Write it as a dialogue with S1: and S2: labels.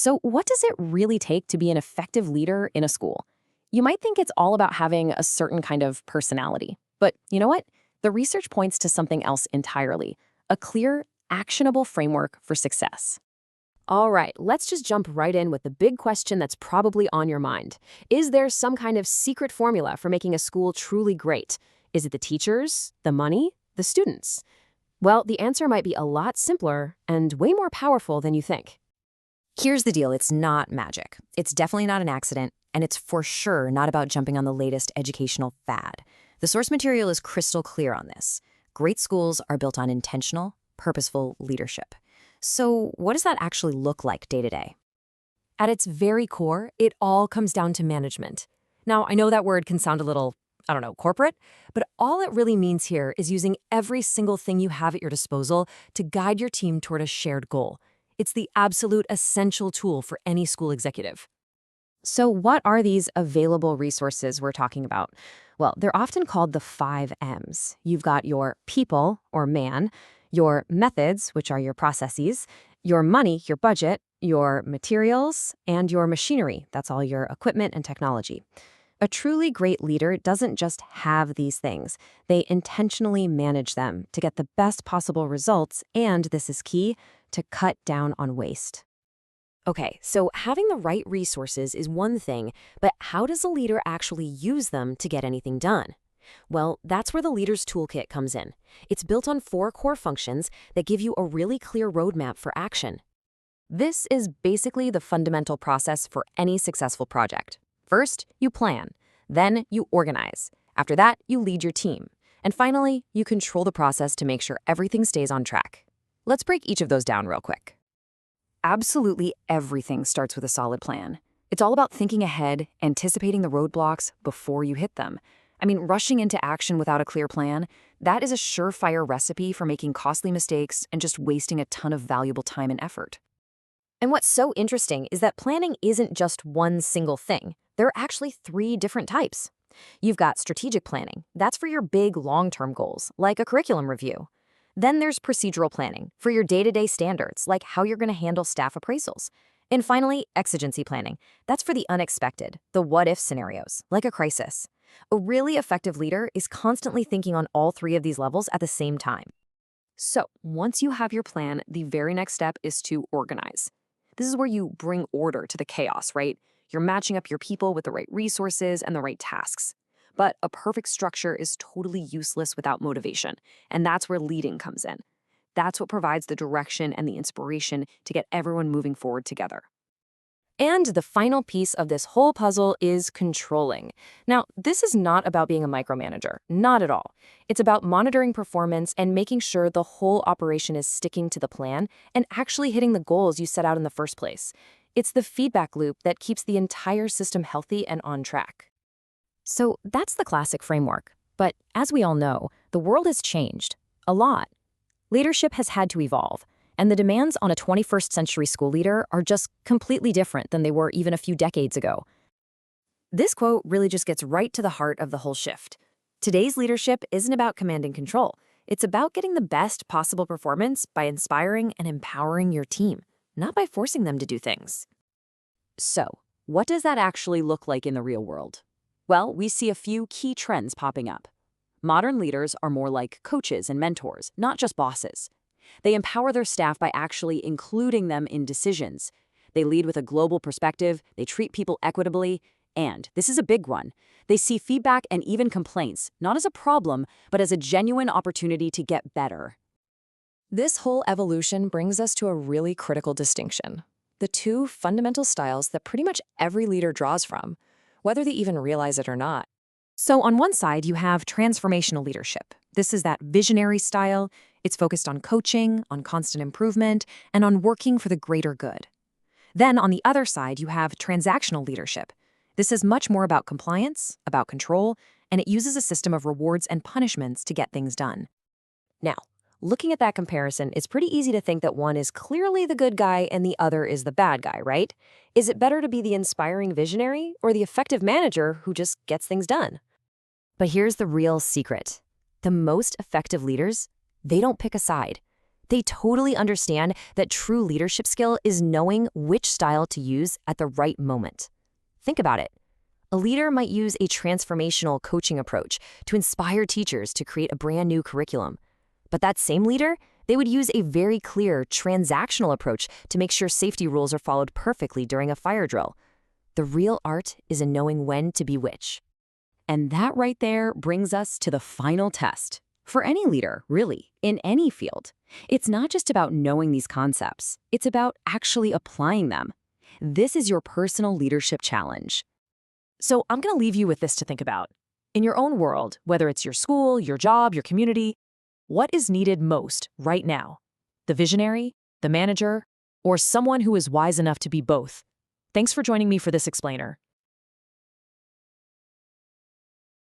S1: So, what does it really take to be an effective leader in a school? You might think it's all about having a certain kind of personality. But you know what? The research points to something else entirely: a clear, actionable framework for success. All right, let's just jump right in with the big question that's probably on your mind. Is there some kind of secret formula for making a school truly great? Is it the teachers, the money, the students? Well, the answer might be a lot simpler and way more powerful than you think.
S2: Here's the deal, it's not magic. It's definitely not an accident, and it's for sure not about jumping on the latest educational fad. The source material is crystal clear on this. Great schools are built on intentional, purposeful leadership. So, what does that actually look like day to day?
S3: At its very core, it all comes down to management. Now, I know that word can sound a little, corporate, but all it really means here is using every single thing you have at your disposal to guide your team toward a shared goal. It's the absolute essential tool for any school executive.
S1: So, what are these available resources we're talking about? Well, they're often called the 5 M's. You've got your people, or man, your methods, which are your processes, your money, your budget, your materials, and your machinery. That's all your equipment and technology. A truly great leader doesn't just have these things. They intentionally manage them to get the best possible results, and this is key, to cut down on waste.
S3: Okay, so having the right resources is one thing, but how does a leader actually use them to get anything done? Well, that's where the Leader's Toolkit comes in. It's built on 4 core functions that give you a really clear roadmap for action.
S1: This is basically the fundamental process for any successful project. First, you plan. Then, you organize. After that, you lead your team. And finally, you control the process to make sure everything stays on track. Let's break each of those down real quick.
S2: Absolutely everything starts with a solid plan. It's all about thinking ahead, anticipating the roadblocks before you hit them. I mean, rushing into action without a clear plan, that is a surefire recipe for making costly mistakes and just wasting a ton of valuable time and effort.
S1: And what's so interesting is that planning isn't just one single thing. There are actually 3 different types. You've got strategic planning. That's for your big long-term goals, like a curriculum review. Then there's procedural planning for your day-to-day standards, like how you're going to handle staff appraisals. And finally, exigency planning. That's for the unexpected, the what-if scenarios, like a crisis. A really effective leader is constantly thinking on all 3 of these levels at the same time. So, once you have your plan, the very next step is to organize. This is where you bring order to the chaos, right? You're matching up your people with the right resources and the right tasks. But a perfect structure is totally useless without motivation, and that's where leading comes in. That's what provides the direction and the inspiration to get everyone moving forward together. And the final piece of this whole puzzle is controlling. Now, this is not about being a micromanager, not at all. It's about monitoring performance and making sure the whole operation is sticking to the plan and actually hitting the goals you set out in the first place. It's the feedback loop that keeps the entire system healthy and on track. So that's the classic framework. But as we all know, the world has changed a lot. Leadership has had to evolve, and the demands on a 21st century school leader are just completely different than they were even a few decades ago. This quote really just gets right to the heart of the whole shift. Today's leadership isn't about command and control. It's about getting the best possible performance by inspiring and empowering your team, not by forcing them to do things. So, what does that actually look like in the real world? Well, we see a few key trends popping up. Modern leaders are more like coaches and mentors, not just bosses. They empower their staff by actually including them in decisions. They lead with a global perspective, they treat people equitably, and, this is a big one, they see feedback and even complaints, not as a problem, but as a genuine opportunity to get better. This whole evolution brings us to a really critical distinction: the 2 fundamental styles that pretty much every leader draws from, whether they even realize it or not. So on one side, you have transformational leadership. This is that visionary style. It's focused on coaching, on constant improvement, and on working for the greater good. Then on the other side, you have transactional leadership. This is much more about compliance, about control, and it uses a system of rewards and punishments to get things done. Now, looking at that comparison, it's pretty easy to think that one is clearly the good guy and the other is the bad guy, right? Is it better to be the inspiring visionary or the effective manager who just gets things done? But here's the real secret. The most effective leaders, they don't pick a side.
S2: They totally understand that true leadership skill is knowing which style to use at the right moment. Think about it. A leader might use a transformational coaching approach to inspire teachers to create a brand new curriculum. But that same leader, they would use a very clear transactional approach to make sure safety rules are followed perfectly during a fire drill. The real art is in knowing when to be which.
S3: And that right there brings us to the final test. For any leader, really, in any field. It's not just about knowing these concepts. It's about actually applying them. This is your personal leadership challenge. So I'm going to leave you with this to think about. In your own world, whether it's your school, your job, your community, what is needed most right now? The visionary, the manager, or someone who is wise enough to be both? Thanks for joining me for this explainer.